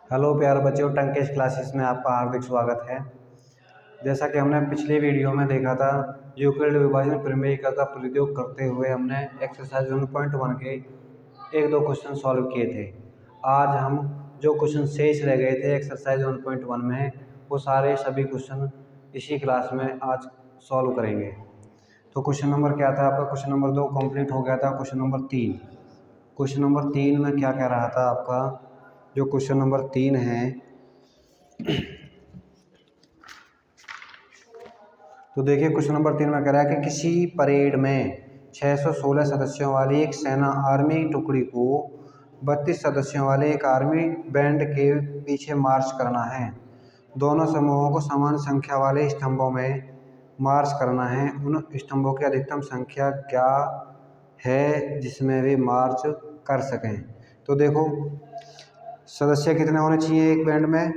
Hello प्यारे बच्चों, टंकेश classes में आपका हार्दिक स्वागत है। जैसा कि हमने पिछले वीडियो में देखा था, यूक्लिड विभाजन प्रमेय का प्रयोग करते हुए हमने एक्सरसाइज 1.1 के एक दो क्वेश्चन सॉल्व किए थे। आज हम जो क्वेश्चन शेष रह गए थे एक्सरसाइज 1.1 में, वो सारे सभी क्वेश्चन इसी क्लास में आज सॉल्व करेंगे। तो क्वेश्चन नंबर क्या था आपका? क्वेश्चन नंबर 2 कंप्लीट हो गया था। क्वेश्चन नंबर 3 में क्या कह रहा था आपका? जो क्वेश्चन नंबर 3 है, तो देखिए क्वेश्चन नंबर 3 में कह रहा है कि किसी परेड में 616 सदस्यों वाली एक सेना आर्मी टुकड़ी को 32 सदस्यों वाले एक आर्मी बैंड के पीछे मार्च करना है। दोनों समूहों को समान संख्या वाले स्तंभों में मार्च करना है। उन स्तंभों की अधिकतम संख्या क्या है जिसमें वे मार्च कर सकें? तो देखो, सदस्य कितने होने चाहिए एक बैंड में?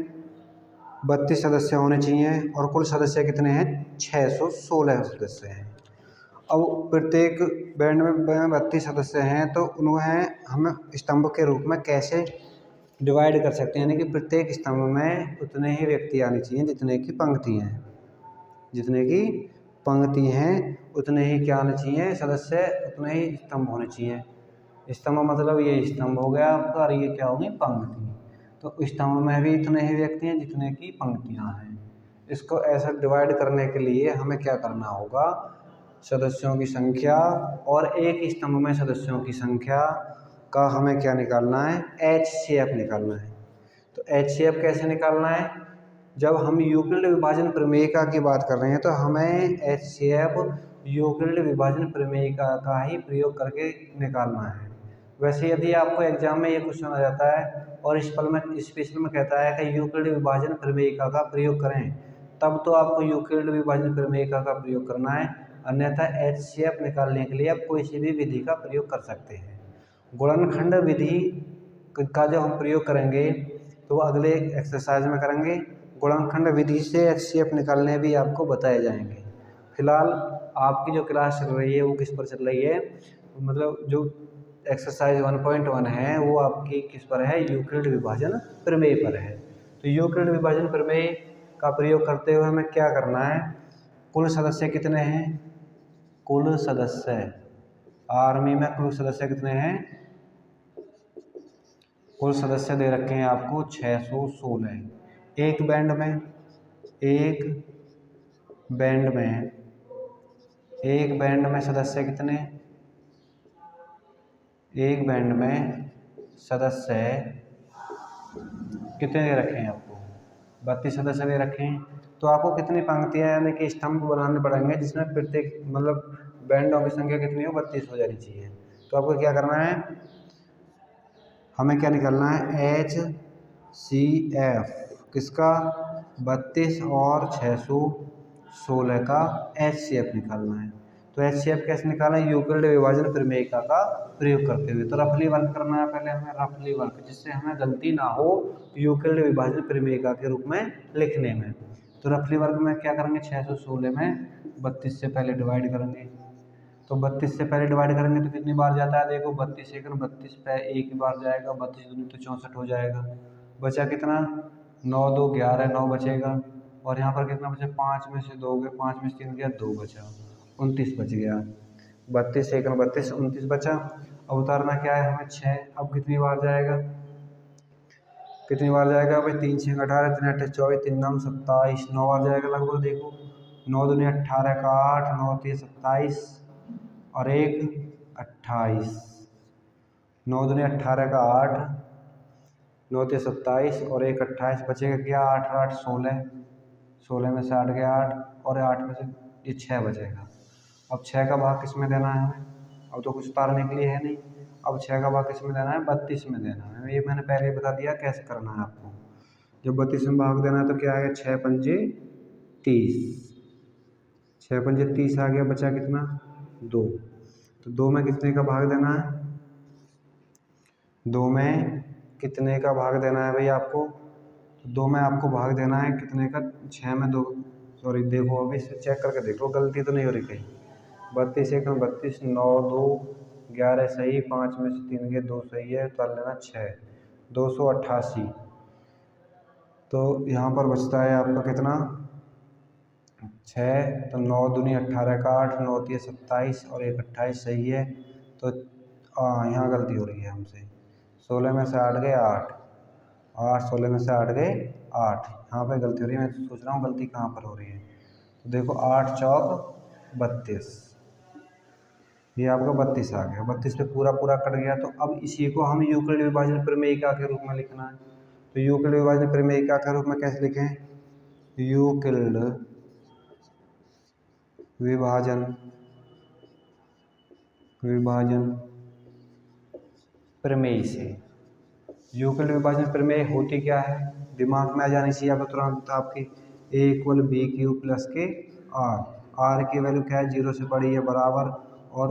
32 सदस्य होने चाहिए। और कुल सदस्य कितने हैं? 616 सदस्य हैं। अब प्रत्येक बैंड में 32 सदस्य हैं, तो उन्हें हम स्तंभ के रूप में कैसे डिवाइड कर सकते हैं? यानी कि प्रत्येक स्तंभ में उतने ही व्यक्ति आने चाहिए जितने की पंक्ति हैं, उतने ही क्या आने चाहिए? सदस्य, उतने ही स्तंभ होने चाहिए। स्तंभ मतलब ये स्तंभ हो गया आपका, और ये क्या होगी? पंक्ति। तो स्तंभ में भी इतने ही व्यक्ति हैं जितने की पंक्तियां हैं। इसको ऐसा डिवाइड करने के लिए हमें क्या करना होगा? सदस्यों की संख्या और एक स्तंभ में सदस्यों की संख्या का हमें क्या निकालना है? HCF निकालना है। तो HCF कैसे निकालना है? जब हम यूक्लिड विभाजन प्रमेयिका की बात कर रहे हैं तो हमें HCF यूक्लिड विभाजन प्रमेयिका का ही प्रयोग करके निकालना है। वैसे यदि आपको एग्जाम में ये क्वेश्चन आ जाता है और इस पल में स्पेशल में कहता है कि यूक्लिड विभाजन प्रमेयिका का प्रयोग करें, तब तो आपको यूक्लिड विभाजन प्रमेयिका का प्रयोग करना है। अन्यथा HCF निकालने के लिए आप कोई सी भी विधि का प्रयोग कर सकते हैं। गुणनखंड विधि का जो हम प्रयोग करेंगे तो वो अगले एक्सरसाइज में करेंगे। गुणनखंड विधि से HCF निकालने भी आपको बताए जाएंगे। फिलहाल आपकी जो क्लास चल रही है वो किस पर चल रही है? मतलब जो एक्सरसाइज 1.1 है वो आपकी किस पर है? यूक्लिड विभाजन प्रमेय पर है। तो यूक्लिड विभाजन प्रमेय का प्रयोग करते हुए हमें क्या करना है? कुल सदस्य कितने हैं? कुल सदस्य आर्मी में कुल सदस्य कितने हैं? कुल सदस्य दे रखे हैं आपको 616। एक बैंड में सदस्य कितने? एक बैंड में सदस्य कितने दे रखे हैं आपको? 32 सदस्य दे रखे हैं। तो आपको कितनी पंक्तियां यानी कि स्तंभ बनाने पड़ेंगे जिसमें प्रत्येक मतलब बैंडों की संख्या कितनी हो? 32 हो जानी चाहिए। तो आपको क्या करना है? हमें क्या निकालना है? HCF किसका? 32 और 616 का HCF निकालना है। तो HCF कैसे निकालना है? यूक्लिड विभाजन प्रमेयिका का प्रयोग करते हुए। तो रफली वर्क करना है पहले हमें, रफली वर्क, जिससे हमें गलती ना हो यूक्लिड विभाजन प्रमेयिका के रूप में लिखने में। तो रफली वर्क में क्या करेंगे? 616 में 32 से पहले डिवाइड करेंगे। तो 32 से पहले डिवाइड करेंगे तो कितनी बार जाता है? देखो 32 एक 32 पे एक ही बार जाएगा, 32 दूनी तो 64 हो जाएगा। बचा कितना? 9 2 11, 9 बचेगा। और यहाँ पर कितना बचा? 5 में से 2 गए, 5 में से 3 गया, 2 बचा, 29 बच गया। 32 एक 32, 29 बचा। अब उतारना क्या है हमें? 6। अब कितनी बार जाएगा? भाई 3 6 18, 3 8 24, 3 9 27, 9 बार जाएगा लगभग। देखो 9 दूनी 18 का 8, 9 3 27 और एक 28, 9 दूनी 18 का 8, 9 3 27 और एक 28, बचेगा क्या? 8 8 16, 16 में से 8 गया 8 और 8 में से ये 6 बचेगा। अब 6 का भाग किस में देना है हमें? अब तो कुछ उतारने के लिए है नहीं। अब 6 का भाग किस में देना है? 32 में देना है। ये मैंने पहले ही बता दिया कैसे करना है आपको। जब 32 में भाग देना है तो क्या आएगा? 6 पंजे 30, 6 पंजे 30 आ गया। बचा कितना? 2। तो 2 में कितने का भाग देना है? 2 में कितने का भाग देना है भाई आपको? 2 में आपको भाग देना है कितने का? 6 में 2, सॉरी देखो अभी से चेक करके देख लो गलती तो नहीं हो रही कहीं। 32 एक 32, 9 2 11 सही, 5 में से 3 गए 2 सही है, उतार लेना 6, 288। तो यहाँ पर बचता है आपका कितना 6, तो 9 दूनी 18 का 8, 9 3 27 और 1 28 सही है। तो यहाँ गलती हो रही है हमसे, 16 में से 8 गए 8, 16 में से 8 गए 8, यहाँ पे गलती हो रही है। मैं सोच रहा हूँ गलती कहाँ पर हो रही है। तो देखो 8 चौक 32, ये आपका 32 आ गया, 32 पे पूरा पूरा कट गया। तो अब इसी को हम यूक्लिड विभाजन प्रमेयिका के रूप में लिखना है। तो यूक्लिड विभाजन प्रमेयिका के रूप में कैसे लिखें, यूक्लिड विभाजन प्रमेय से। यूक्लिड विभाजन प्रमेय होती क्या है, दिमाग में आ जानी चाहिए आपको तुरंत आपकी, a=b³ प्लस के r की वैल्यू क्या है, 0 से बड़ी है बराबर और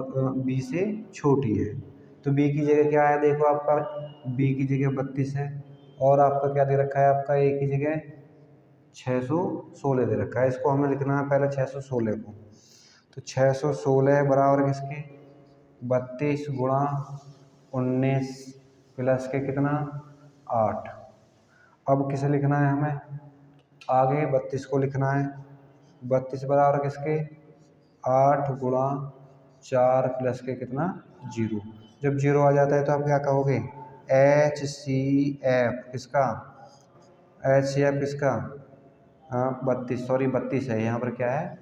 b से छोटी है। तो b की जगह क्या है, देखो आपका b की जगह 32 है और आपका क्या दे रखा है, आपका a की जगह 616 दे रखा है। इसको हमें लिखना है पहले 616 को। तो 616 बराबर किसके, 32 गुणा 19 प्लस के कितना 8। अब किसे लिखना है हमें, आगे 32 को लिखना है। 32 बराबर किसके 8 गुणा 4 प्लस के कितना 0। जब 0 आ जाता है तो आप क्या कहोगे, HCF किसका, HCF किसका 32, सॉरी 32 है यहाँ पर, क्या है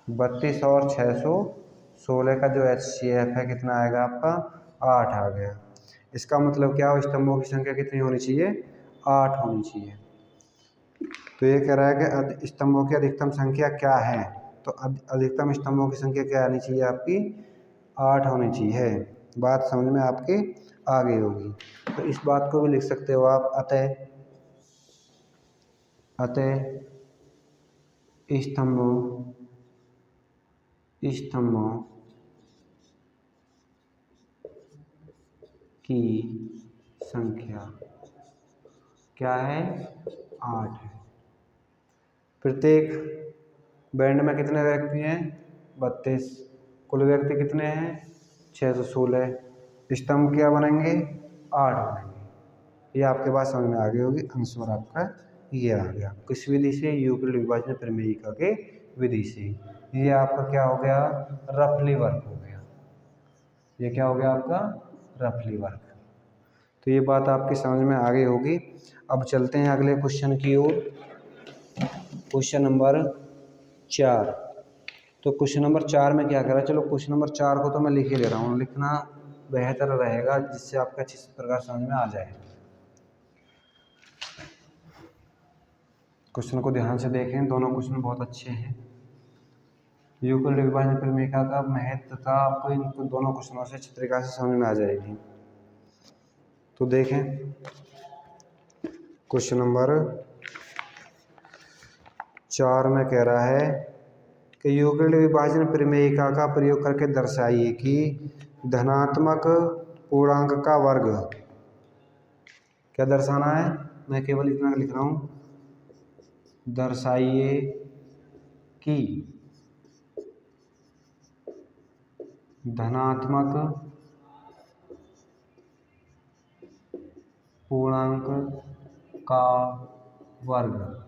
32 और 616 का जो HCF है कितना आएगा आपका 8 आ गया। इसका मतलब क्या हो, स्तंभों की संख्या कितनी होनी चाहिए, 8 होनी चाहिए। तो ये कह रहा है कि स्तंभों की अधिकतम संख्या क्या है, तो अधिकतम स्तंभों की संख्या क्या आनी चाहिए आपकी, 8 होनी चाहिए। बात समझ में आपके आगे होगी। तो इस बात को भी लिख सकते हो आप, अतः स्तंभों की संख्या क्या है, 8 है। प्रत्येक बैंड में कितने व्यक्ति हैं, 32, कुल व्यक्ति कितने हैं 616, स्तंभ क्या बनेंगे 8 बनेंगे। ये आपके पास समझ में आ गई होगी, आंसर आपका ये आ गया। किस विधि से, यूक्लिड विभाजन प्रमेयिका के विधि से। ये आपका क्या हो गया, रफली वर्क हो गया। ये क्या हो गया आपका, रफली वर्क। तो ये बात आपकी समझ में आ गई होगी। अब चलते हैं अगले क्वेश्चन की ओर, क्वेश्चन नंबर 4। तो क्वेश्चन नंबर 4 में क्या करा, चलो क्वेश्चन नंबर 4 को तो मैं लिख ही ले रहा हूँ, लिखना बेहतर रहेगा जिससे आपका अच्छी प्रकार समझ में आ जाए। क्वेश्चन को ध्यान से देखें, दोनों क्वेश्चन बहुत अच्छे हैं। यूक्लिड विभाजन प्रमेयिका का महत्वता आपको इन दोनों क्वेश्चनों से अच्छी तरीके से समझ में आ जाएगी। तो देखें क्वेश्चन नंबर 4 में कह रहा है कि यूक्लिड विभाजन प्रमेयिका का प्रयोग करके दर्शाइए कि धनात्मक पूर्णांक का वर्ग, क्या दर्शाना है, मैं केवल इतना लिख रहा हूँ, दर्शाइए कि धनात्मक पूर्णांक का वर्ग।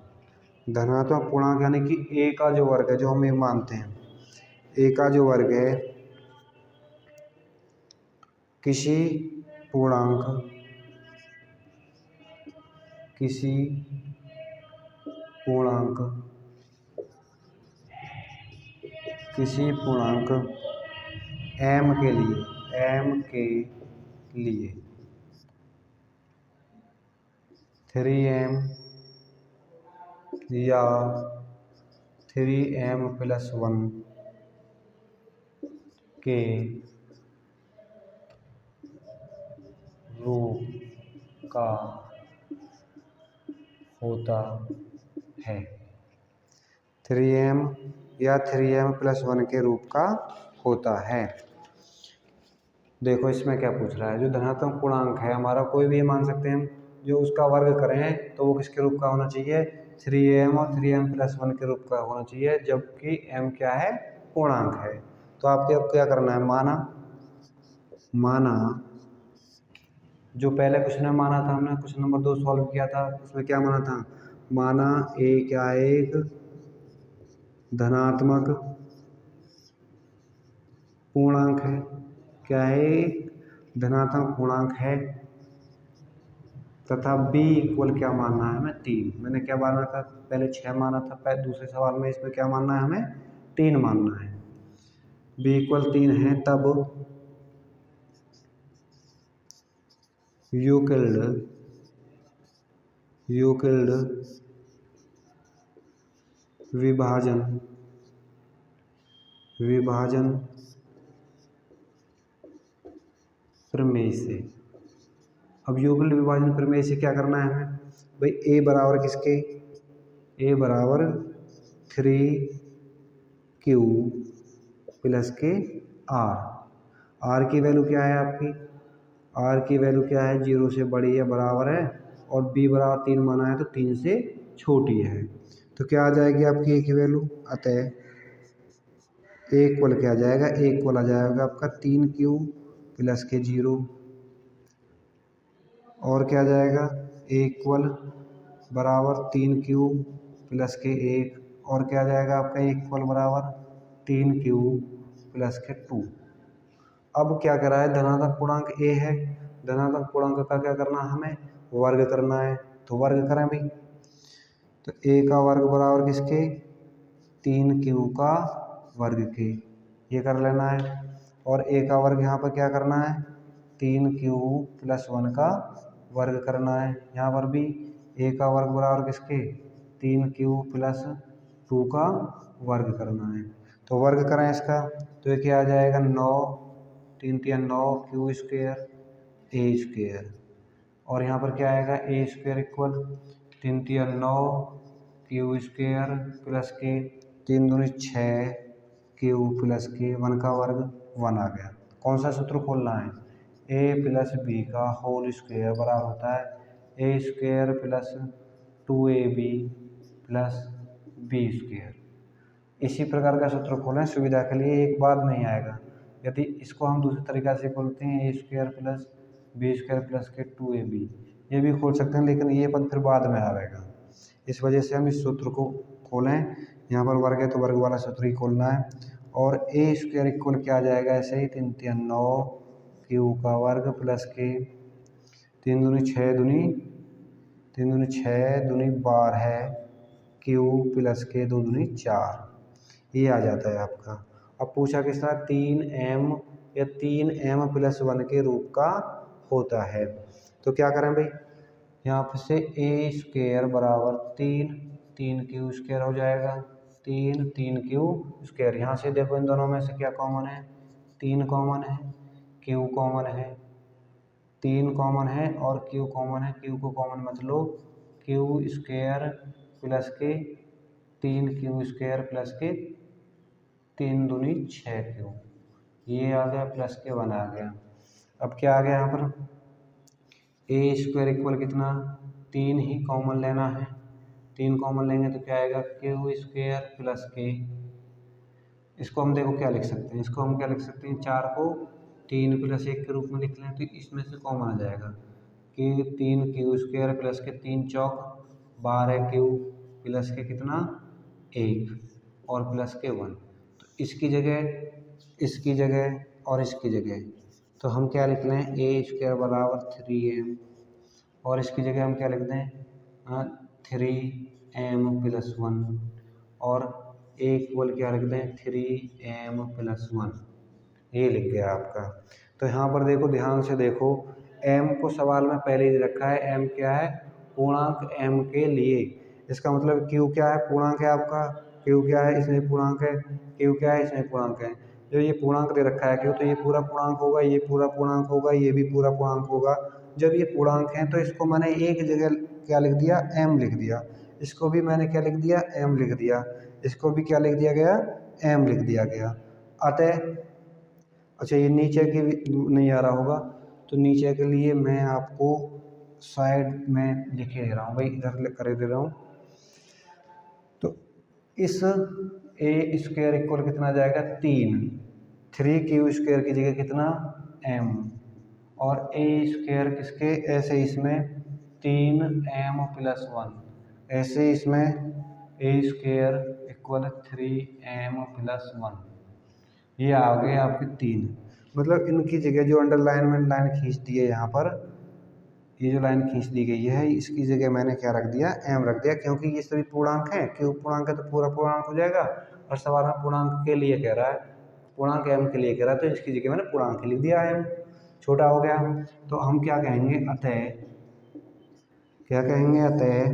धनात्मक पूर्णांक यानी कि a का जो वर्ग है, जो हम ये मानते हैं a का जो वर्ग है किसी पूर्णांक m के लिए 3m या 3m+1 के रूप का होता है। 3m या 3m+1 के रूप का होता है। देखो इसमें क्या पूछ रहा है, जो धनात्मक पूर्णांक है हमारा, कोई भी मान सकते हैं हम, जो उसका वर्ग करें तो वो किसके रूप का होना चाहिए, 3m और 3m+1 के रूप का होना चाहिए, जबकि m क्या है, पूर्णांक है। तो आपको अब क्या करना है, माना जो पहले क्वेश्चन में माना था, हमने क्वेश्चन नंबर 2 सॉल्व किया था, उसमें क्या माना था, माना ए क्या एक धनात्मक पूर्णांक है, क्या है, एक धनात्मक पूर्णांक है, तथा b इक्वल क्या मानना है हमें 3। मैंने क्या माना था, पहले 6 माना था, पहले दूसरे सवाल में, इसमें क्या मानना है हमें 3 मानना है। b इक्वल 3 है तब यूक्लिड विभाजन प्रमेय से। अब यूक्लिड विभाजन प्रमेय से क्या करना है हमें भाई, a बराबर किसके, a बराबर 3q प्लस के r की वैल्यू क्या है आपकी, r की वैल्यू क्या है, 0 से बड़ी है बराबर है, और b बराबर 3 माना है तो 3 से छोटी है। तो क्या आ जाएगी आपकी a की वैल्यू, अतः a इक्वल क्या आ जाएगा, a इक्वल आ जाएगा आपका 3q प्लस के 0, और क्या आ जाएगा a इक्वल बराबर 3q प्लस के 1, और क्या आ जाएगा आपका a इक्वल बराबर 3q प्लस के 2। अब क्या करा है, धनात्मक पूर्णांक a है, धनात्मक पूर्णांक का क्या करना है हमें, वर्ग करना है, तो वर्ग करें भाई, तो a का वर्ग बराबर किसके, 3q का वर्ग के, ये कर लेना है, और a का वर्ग यहाँ पर क्या करना है, 3q प्लस 1 का वर्ग करना है, यहाँ पर भी a का वर्ग बराबर किसके, 3q प्लस 2 का वर्ग करना है। तो वर्ग करें इसका, तो ये क्या आ जाएगा 9, 3 3 9 क्यू स्क्वेयर ए स्क्वेयर, और यहाँ पर क्या आएगा A square equal 3 3 9 q square plus के 3 दूनी 6 क्यू प्लस के 1 का वर्ग 1 आ गया। कौन सा सूत्र खोलना है, ए प्लस बी का होल स्क्वेयर बराबर होता है A square plus 2ab plus B square. इसी प्रकार का सूत्र खोलें सुविधा के लिए, एक बाद नहीं आएगा। यदि इसको हम दूसरी तरीका से खोलते हैं A square plus B square plus के 2ab, ये भी खोल सकते हैं, लेकिन ये पद फिर बाद में आएगा, इस वजह से हम इस सूत्र को खोलें। यहाँ पर वर्ग है तो वर्ग वाला सूत्र ही खोलना है, और ए स्क्वायर इक्वल क्या आ जाएगा, ऐसे ही 3 3 9 क्यू का वर्ग प्लस के 3 दूनी 6 दूनी 3 दूनी 6 दूनी 12 है क्यू प्लस के 2 दूनी 4, ये आ जाता है आपका। अब पूछा किस तरह, 3m या 3m प्लस 1 के रूप का होता है, तो क्या करें भाई, यहाँ पर से ए स्क्वेयर बराबर 3 क्यू स्क्वेयर हो जाएगा, 3 क्यू स्क्वेयर, यहाँ से देखो इन दोनों में से क्या कॉमन है, 3 कॉमन है, क्यू कॉमन है, 3 कॉमन है और क्यू कॉमन है, क्यू को कॉमन मत लो, क्यू स्क्वेयर प्लस के 3q स्क्वेयर प्लस के 3 दूनी 6q, ये आ गया प्लस के 1 आ गया। अब क्या आ गया यहाँ पर, ए स्क्वायर इक्वल कितना, 3 ही कॉमन लेना है, 3 कॉमन लेंगे तो क्या आएगा क्यू स्क्वायर प्लस के, इसको हम देखो क्या लिख सकते हैं, इसको हम क्या लिख सकते हैं, 4 को 3 प्लस 1 के रूप में लिख लें तो इसमें से कॉमन आ जाएगा कि 3q स्क्वायर प्लस के 3 चौक 12q प्लस के कितना 1 और प्लस के 1, तो इसकी जगह और इसकी जगह तो हम क्या लिख लें, ए स्क्वायर बराबर 3m, और इसकी जगह हम क्या लिख दें 3m प्लस 1, और ए इक्वल क्या लिख दें 3m प्लस 1, ये लिख गया आपका। तो यहाँ पर देखो ध्यान से देखो, m को सवाल में पहले ही रखा है, m क्या है, पूर्णांक m के लिए, इसका मतलब q क्या है, पूर्णांक है आपका, q क्या है, इसमें पूर्णांक है, q क्या है, इसमें पूर्णांक है, जो ये पूर्णांक दे रखा है q, तो ये पूरा पूर्णांक होगा, ये पूरा पूर्णांक होगा, ये भी पूरा पूर्णांक होगा। जब ये पूर्णांक हैं तो इसको मैंने एक जगह क्या लिख दिया, m लिख दिया, इसको भी मैंने क्या लिख दिया, m लिख दिया, इसको भी क्या लिख दिया गया, m लिख दिया गया। अतः अच्छा ये नीचे के नहीं आ रहा होगा, तो नीचे के लिए मैं आपको साइड में लिखे दे रहा हूँ भाई, इधर कर दे रहा हूँ। तो इस ए स्क्वायर इक्वल कितना जाएगा 3 क्यू स्क्वायर की जगह कितना m, और ए स्क्वायर किसके, ऐसे इसमें 3m+1, ऐसे इसमें ए स्क्वायर इक्वल 3m+1, ये आ गए आपके 3। मतलब इनकी जगह जो अंडरलाइन में लाइन खींच दी है यहाँ पर, ये जो लाइन खींच दी गई है इसकी जगह मैंने क्या रख दिया, m रख दिया, क्योंकि ये सभी पूर्णांक हैं, क्योंकि पूर्णांक है तो पूरा पूर्णांक हो जाएगा, और सवाल में पूर्णांक के लिए कह रहा है, पूर्णांक m के लिए कह रहा है, तो इसकी जगह मैंने पूर्णांक लिख दिया m, छोटा हो गया। तो हम क्या कहेंगे, अतः, क्या कहेंगे, अतः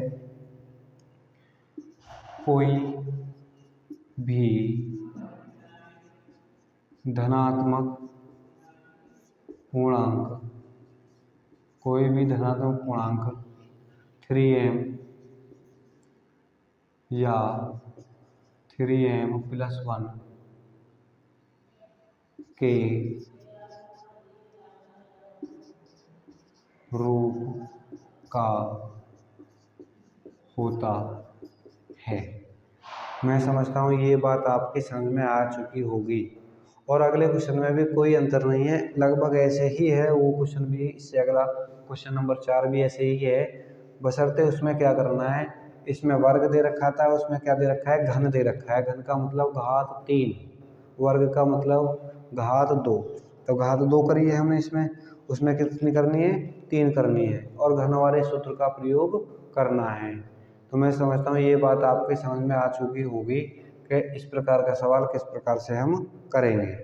कोई भी धनात्मक पूर्णांक, कोई भी धनात्मक पूर्णांक 3m या 3m+1 के रूप का होता है। मैं समझता हूँ ये बात आपके समझ में आ चुकी होगी, और अगले क्वेश्चन में भी कोई अंतर नहीं है, लगभग ऐसे ही है वो क्वेश्चन भी, इससे अगला क्वेश्चन नंबर 4 भी ऐसे ही है, बशर्ते उसमें क्या करना है, इसमें वर्ग दे रखा था, उसमें क्या दे रखा है, घन दे रखा है, घन का मतलब घात 3, वर्ग का मतलब घात 2, तो घात 2 करी है हमने इसमें, उसमें कितनी करनी है, 3 करनी है, और घन वाले सूत्र का प्रयोग करना है। तो मैं समझता हूँ ये बात आपके समझ में आ चुकी होगी कि इस प्रकार का सवाल किस प्रकार से हम करेंगे।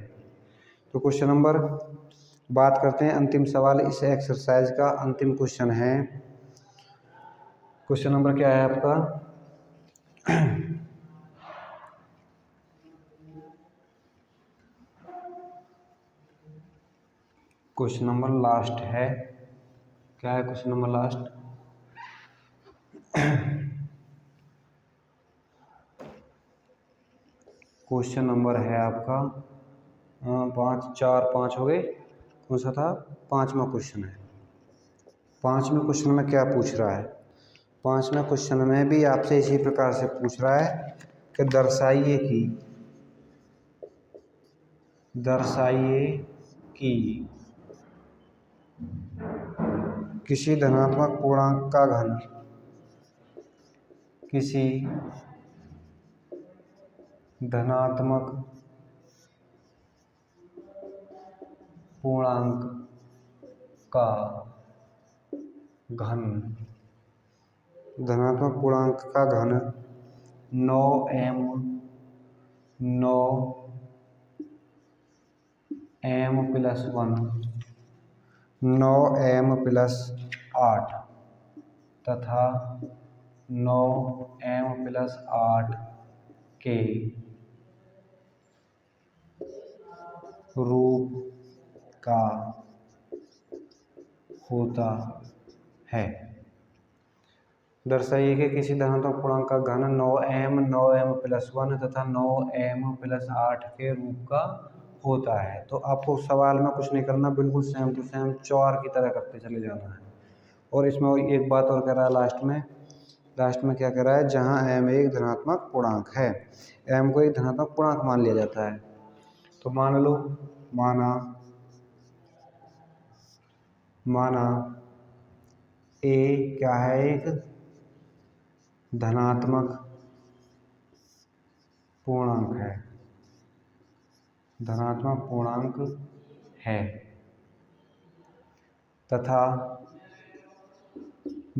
तो क्वेश्चन नंबर, बात करते हैं अंतिम सवाल इस एक्सरसाइज का, अंतिम क्वेश्चन है, क्वेश्चन नंबर क्या है आपका, क्वेश्चन नंबर लास्ट है, क्या है question number last, question number है आपका 5, 4, 5 हो गए, कौन सा था, 5वां क्वेश्चन है। 5वें क्वेश्चन में क्या पूछ रहा है, 5वें क्वेश्चन में भी आपसे इसी प्रकार से पूछ रहा है कि दर्शाइए कि किसी धनात्मक पूर्णांक का घन किसी धनात्मक पूर्णांक का घन, धनात्मक पूर्णांक का घन 9m + 1, 9m+8 तथा 9m+8 के रूप का होता है। दर्शाइए कि किसी धनात्मक पूर्णांक का घन 9m+1 तथा 9m+8 के रूप का होता है। तो आपको सवाल में कुछ नहीं करना, बिल्कुल सेम टू सेम चौर की तरह करते चले जाना है। और इसमें एक बात और कह रहा है लास्ट में क्या कह रहा है, जहाँ m एक धनात्मक पूर्णांक है, m को एक धनात्मक पूर्णांक मान लिया जाता है, तो मान लो, माना a क्या है, एक धनात्मक पूर्णांक है, धनात्मक पूर्णांक है, तथा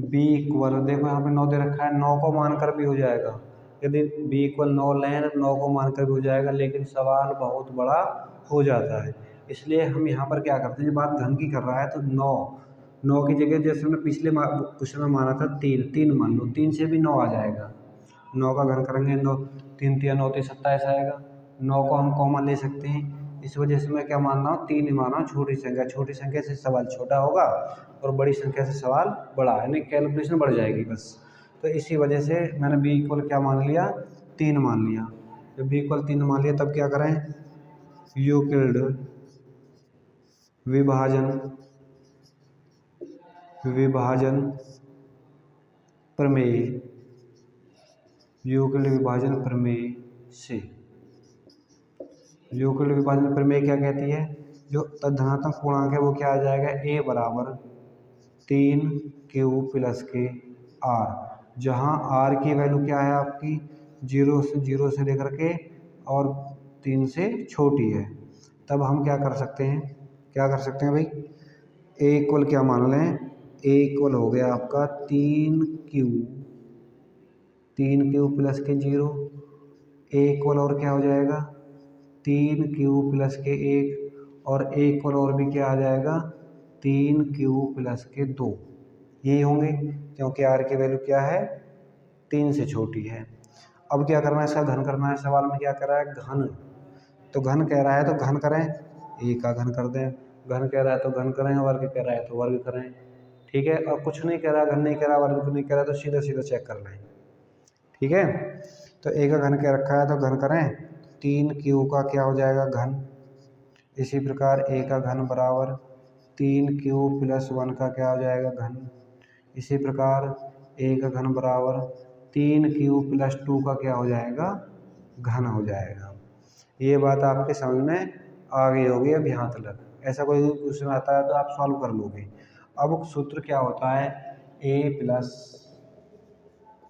b इक्वल, देखो यहाँ पे 9 दे रखा है, 9 को मानकर भी हो जाएगा, यदि b इक्वल 9 लें तो 9 को मानकर भी हो जाएगा, लेकिन सवाल बहुत बड़ा हो जाता है, इसलिए हम यहाँ पर क्या करते हैं, जब बात घन की कर रहा है तो 9 की जगह जैसे हमने पिछले क्वेश्चन में माना था 3 मान लो, 3 से भी 9 आ जाएगा, 9 का घन करेंगे 9, 3 × 9 = 27 आएगा, 9 को हम कॉमन ले सकते हैं, इस वजह से मैं क्या मान रहा हूँ, 3 ही मान रहा हूँ, छोटी संख्या से सवाल छोटा होगा और बड़ी संख्या से सवाल बड़ा, यानी कैलकुलेशन बढ़ जाएगी बस। तो इसी वजह से मैंने b इक्वल क्या मान लिया, 3 मान लिया। जब b इक्वल 3 मान लिया तब क्या करें, यूक्लिड विभाजन प्रमेय, यूक्लिड विभाजन प्रमेय से, यूक्लिड विभाजन प्रमेय क्या कहती है, जो धनात्मक पूर्णांक है वो क्या आ जाएगा, a बराबर 3q प्लस के r, जहाँ r की वैल्यू क्या है आपकी 0 से लेकर के और 3 से छोटी है। तब हम क्या कर सकते हैं, भाई a इक्वल क्या मान लें, a इक्वल हो गया आपका 3q प्लस के 0, a इक्वल और क्या हो जाएगा 3q प्लस के 1, और a इक्वल और भी क्या आ जाएगा 3q प्लस के 2, यही होंगे क्योंकि r की वैल्यू क्या है 3 से छोटी है। अब क्या करना है, इसका घन करना है। सवाल में क्या कर रहा है, घन, तो घन कह रहा है तो घन करें, a का घन कर दें, घन कह रहा है तो घन करें, वर्ग कह रहा है तो वर्ग करें, ठीक है। और कुछ नहीं कह रहा, घन नहीं कह रहा, वर्ग नहीं कह रहा, तो सीधा सीधा चेक कर लें, ठीक है। तो a का घन क्या रखा है तो घन करें, 3q का क्या हो जाएगा घन, इसी प्रकार a का घन बराबर 3q प्लस 1 का क्या हो जाएगा घन, इसी प्रकार a का घन बराबर 3q प्लस 2 का क्या हो जाएगा घन हो जाएगा। ये बात आपके समझ में आ गई होगी अब यहाँ तक। ऐसा कोई क्वेश्चन आता है तो आप सॉल्व कर लोगे। अब सूत्र क्या होता है, a प्लस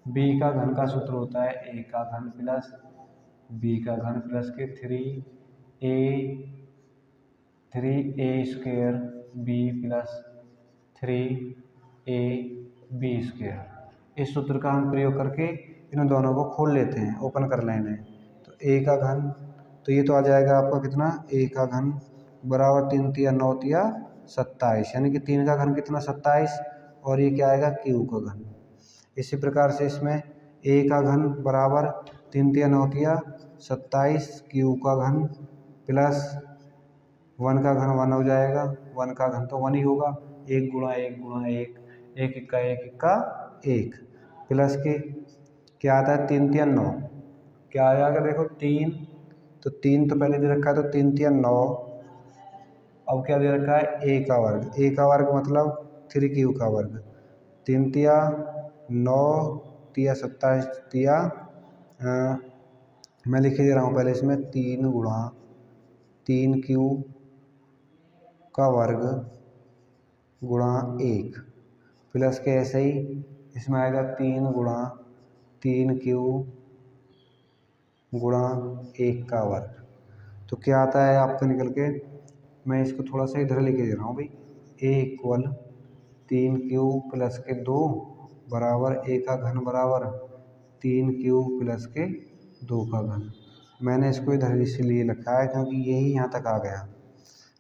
b का घन का सूत्र होता है a का घन प्लस b का घन प्लस के 3a square b plus 3ab square. इस सूत्र का हम प्रयोग करके इन दोनों को खोल लेते हैं, ओपन कर लेंगे। तो a का घन, तो ये तो आ जाएगा आपका कितना, a का घन बराबर 3 तिया 9 तिया 27, यानी कि 3 का घन कितना 27, और ये क्या आएगा q का घन। इसी प्रकार से इसमें a का घन बराबर 3 तिया 9 तिया 27, q का घन प्लस 1 का घन 1 हो जाएगा, 1 का घन तो 1 ही होगा, 1 गुणा 1 गुणा 1, 1 इक्का 1 प्लस के क्या आता है 3 तिया 9, क्या आ जाएगा देखो 3, तो 3 तो पहले दे रखा है तो 3 तिया 9, अब क्या दे रखा है a का वर्ग, a का वर्ग मतलब 3q का वर्ग, 3 तिया 9 तिया 27 तिया मैं लिख दे रहा हूँ पहले इसमें 3 गुणा 3q का वर्ग गुणा 1 प्लस के ऐसे ही इसमें आएगा 3 गुणा 3q गुणा 1 का वर्ग। तो क्या आता है आपका निकल के, मैं इसको थोड़ा सा इधर लेके दे रहा हूँ भाई, a इक्वल 3q प्लस के 2 बराबर a का घन बराबर 3q प्लस के 2 का घन। मैंने इसको इधर इसलिए लिखा है क्योंकि यही यहाँ तक आ गया,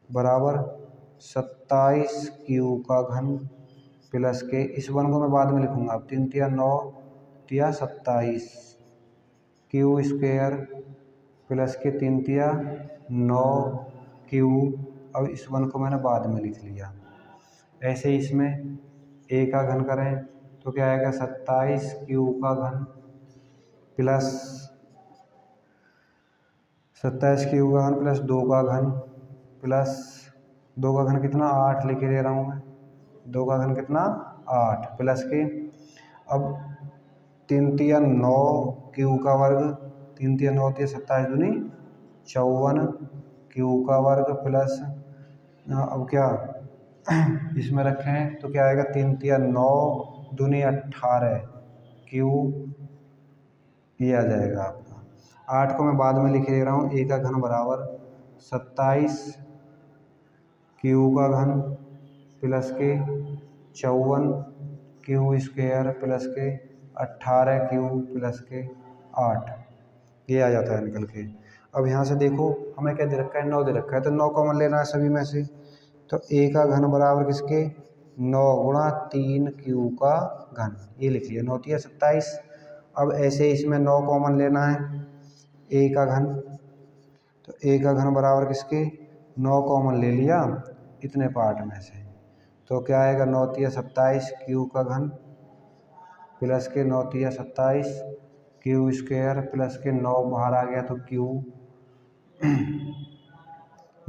बराबर 27q का घन प्लस के, इस वन को मैं बाद में लिखूंगा, अब 3 तिया 9 तिया 27 q स्क्वायर प्लस के 3 तिया 9q, अब इस वन को मैंने बाद में लिख लिया। ऐसे ही इसमें a का घन करें तो क्या आएगा 27q का घन प्लस 27q का घन प्लस 2 का घन प्लस 2 का घन कितना 8 लिखे दे रहा हूँ मैं, 2 का घन कितना 8 प्लस के, अब 3 तिया 9 q का वर्ग, 3 तिया 9 तिया 27 दूनी 54 q का वर्ग प्लस अब क्या इसमें रखें तो क्या आएगा 3 तिया 9 दूनी 18 q, ये आ जाएगा आपका। 8 को मैं बाद में लिख दे रहा हूँ, a का घन बराबर 27 q का घन प्लस के 54 q स्क्वायर प्लस के 18 q प्लस के 8, ये आ जाता है निकल के। अब यहाँ से देखो हमें क्या दे रखा है 9 दे रखा है, तो 9 कॉमन लेना है सभी में से, तो a का घन बराबर किसके 9 गुणा 3q का घन, ये लिख लिया 9 तिया 27। अब ऐसे इसमें 9 कॉमन लेना है a का घन, तो a का घन बराबर किसके 9 कॉमन ले लिया इतने पार्ट में से, तो क्या आएगा 9 तिया 27 q का घन प्लस के 9 तिया 27 q स्क्वायर प्लस के 9 बाहर आ गया तो q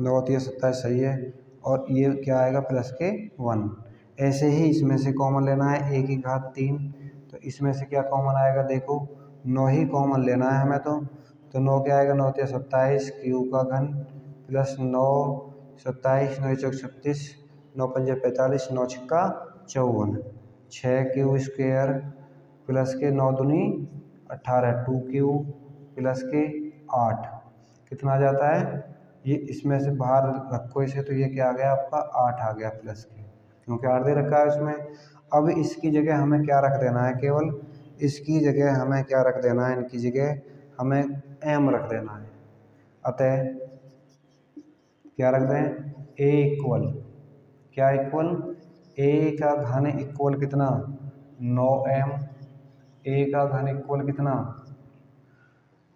9 तिया 27 सही है, और ये क्या आएगा प्लस के 1। ऐसे ही इसमें से कॉमन लेना है a की घात 3, तो इसमें से क्या कॉमन आएगा देखो 9 ही कॉमन लेना है हमें, तो 9 क्या आएगा 9 तिया 27 q का घन प्लस 9 27, 9 चौक 36, 9 पंजे 45, 9 छक्का 54, 6 क्यू² प्लस के 9 दूनी 18, 2Q प्लस के 8 कितना आ जाता है, ये इसमें से बाहर रखो इसे, तो ये क्या आ गया आपका 8 आ गया प्लस के, क्योंकि 8 दे रखा है उसमें। अब इसकी जगह हमें क्या रख देना है, केवल इसकी जगह हमें क्या रख देना है, इनकी जगह हमें m रख देना है। अतः क्या रख दें, a इक्वल क्या इक्वल, a का घन इक्वल कितना 9m, a का घन इक्वल कितना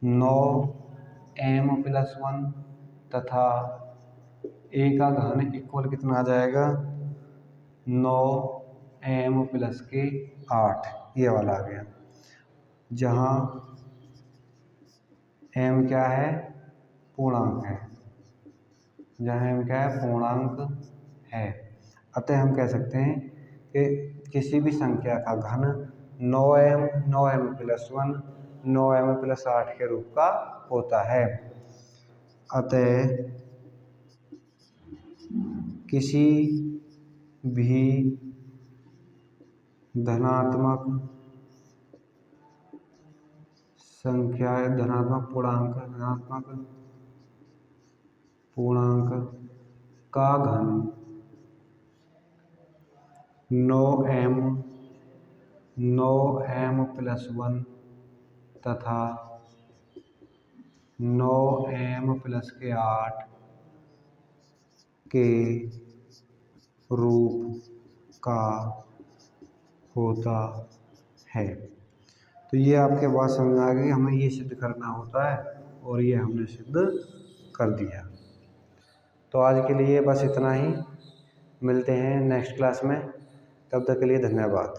9m प्लस 1 तथा a का घन इक्वल कितना आ जाएगा 9m प्लस के 8, ये वाला आ गया, जहाँ m क्या है पूर्णांक है, जहाँ m क्या है पूर्णांक है। अतः हम कह सकते हैं कि किसी भी संख्या का घन 9m प्लस 1 9m प्लस 8 के रूप का होता है। अतः किसी भी धनात्मक संख्या धनात्मक पूर्णांक का घन 9m प्लस 1 तथा 9m प्लस के 8 के रूप का होता है। तो ये आपके बात समझ आ गई, हमें ये सिद्ध करना होता है और ये हमने सिद्ध कर दिया। तो आज के लिए बस इतना ही, मिलते हैं नेक्स्ट क्लास में, तब तक के लिए धन्यवाद।